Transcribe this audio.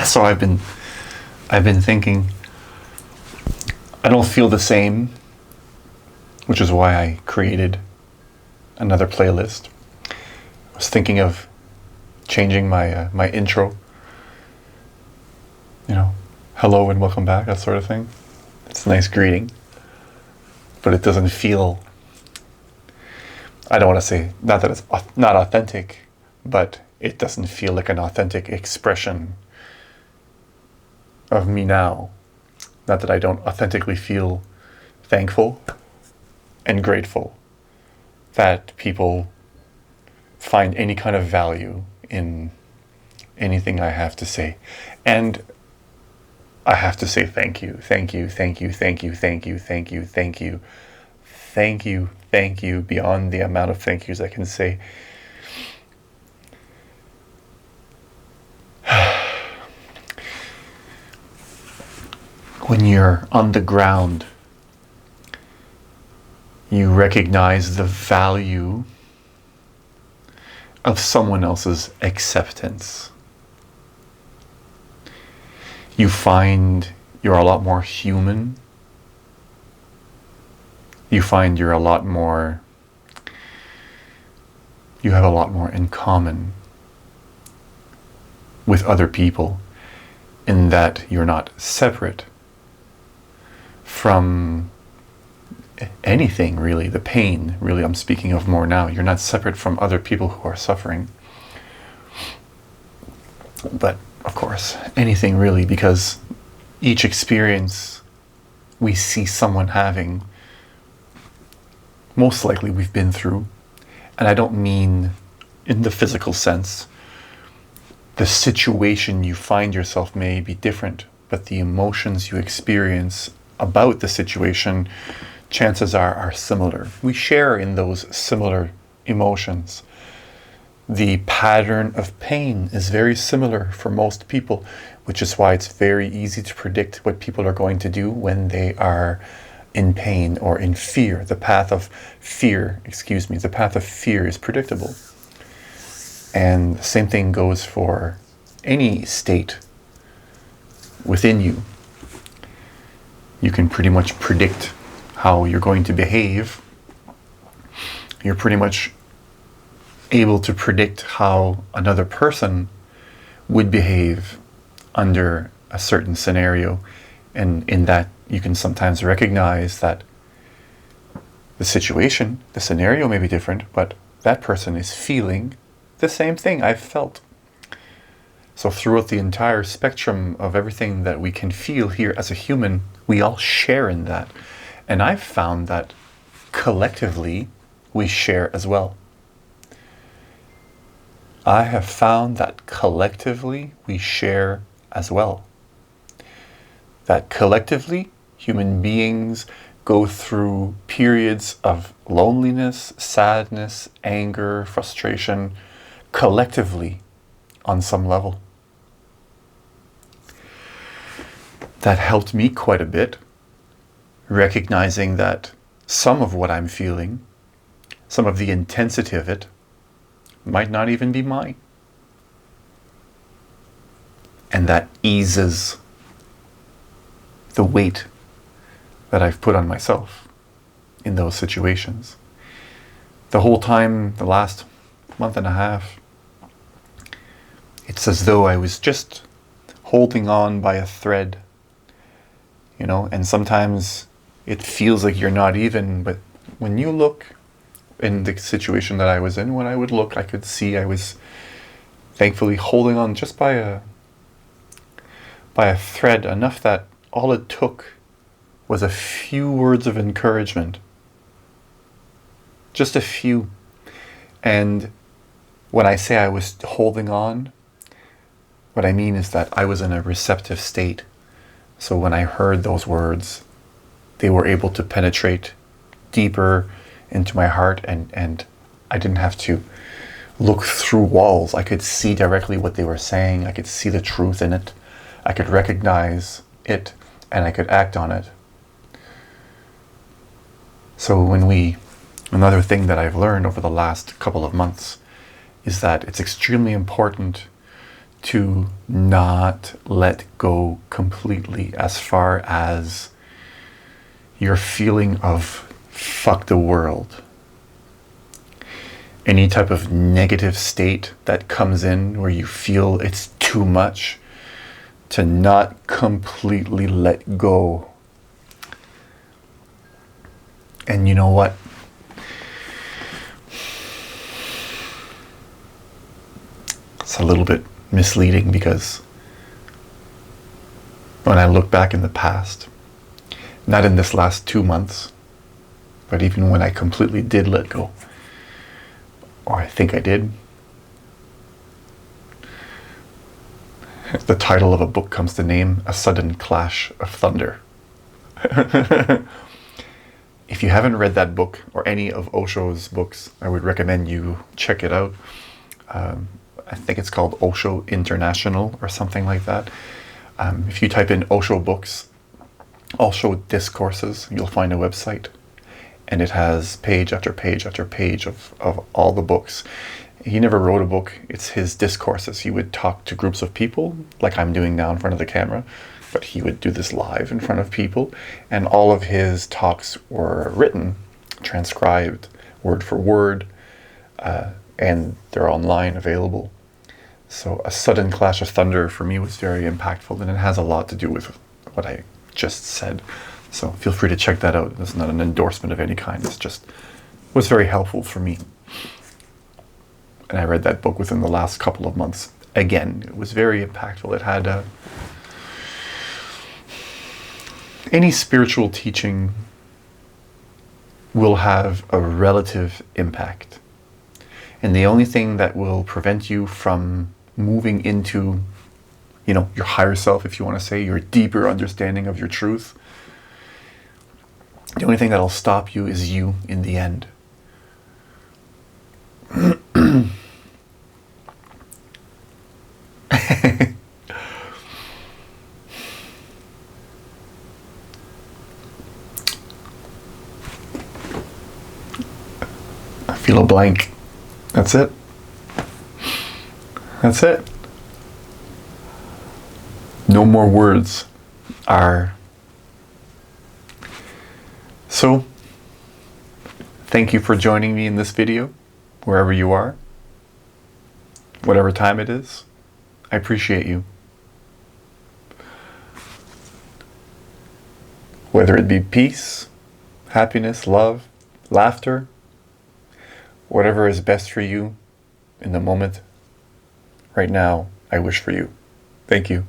So I've been thinking, I don't feel the same, which is why I created another playlist. I was thinking of changing my intro. Hello and welcome back, that sort of thing. It's a nice greeting, but it doesn't feel, I don't want to say, not that it's not authentic, but it doesn't feel like an authentic expression of me now. Not that I don't authentically feel thankful and grateful that people find any kind of value in anything I have to say. And I have to say thank you, thank you, thank you, thank you, thank you, thank you, thank you, thank you, thank you, beyond the amount of thank yous I can say. When you're on the ground, you recognize the value of someone else's acceptance. You find you're a lot more human. You find you have a lot more in common with other people, in that you're not separate from anything, really. The pain, really, I'm speaking of more now. You're not separate from other people who are suffering. But, of course, anything really, because each experience we see someone having, most likely we've been through. And I don't mean in the physical sense. The situation you find yourself may be different, but the emotions you experience about the situation, chances are similar. We share in those similar emotions. The pattern of pain is very similar for most people, which is why it's very easy to predict what people are going to do when they are in pain or in fear. The path of fear is predictable. And the same thing goes for any state within you. You can pretty much predict how you're going to behave. You're pretty much able to predict how another person would behave under a certain scenario. And in that, you can sometimes recognize that the scenario may be different, but that person is feeling the same thing I've felt. So throughout the entire spectrum of everything that we can feel here as a human, we all share in that. And I've found that collectively we share as well. I have found that collectively we share as well. That collectively human beings go through periods of loneliness, sadness, anger, frustration, collectively on some level. That helped me quite a bit, recognizing that some of what I'm feeling, some of the intensity of it, might not even be mine. And that eases the weight that I've put on myself in those situations. The whole time, the last month and a half, it's as though I was just holding on by a thread, and sometimes it feels like you're not even, but when you look in the situation that I was in, when I would look, I could see I was thankfully holding on just by a thread, enough that all it took was a few words of encouragement. Just a few. And when I say I was holding on, what I mean is that I was in a receptive state. So when I heard those words, they were able to penetrate deeper into my heart, and I didn't have to look through walls. I could see directly what they were saying. I could see the truth in it. I could recognize it, and I could act on it. So another thing that I've learned over the last couple of months is that it's extremely important to not let go completely, as far as your feeling of fuck the world. Any type of negative state that comes in where you feel it's too much, to not completely let go. And you know what? It's a little bit misleading, because when I look back in the past, not in this last 2 months, but even when I completely did let go, or I think I did, the title of a book comes to name, A Sudden Clash of Thunder. If you haven't read that book, or any of Osho's books, I would recommend you check it out. I think it's called Osho International or something like that. If you type in Osho books, Osho discourses, you'll find a website. And it has page after page after page of all the books. He never wrote a book. It's his discourses. He would talk to groups of people, like I'm doing now in front of the camera, but he would do this live in front of people. And all of his talks were written, transcribed, word for word, and they're online available. So A Sudden Clash of Thunder for me was very impactful, and it has a lot to do with what I just said. So feel free to check that out. It's not an endorsement of any kind. It's just was very helpful for me. And I read that book within the last couple of months. Again, it was very impactful. It had any spiritual teaching will have a relative impact. And the only thing that will prevent you from moving into, your higher self, if you want to say, your deeper understanding of your truth, the only thing that'll stop you is you in the end. I feel a blank. That's it. That's it. No more words are. So, thank you for joining me in this video, wherever you are, whatever time it is. I appreciate you. Whether it be peace, happiness, love, laughter, whatever is best for you in the moment, right now, I wish for you. Thank you.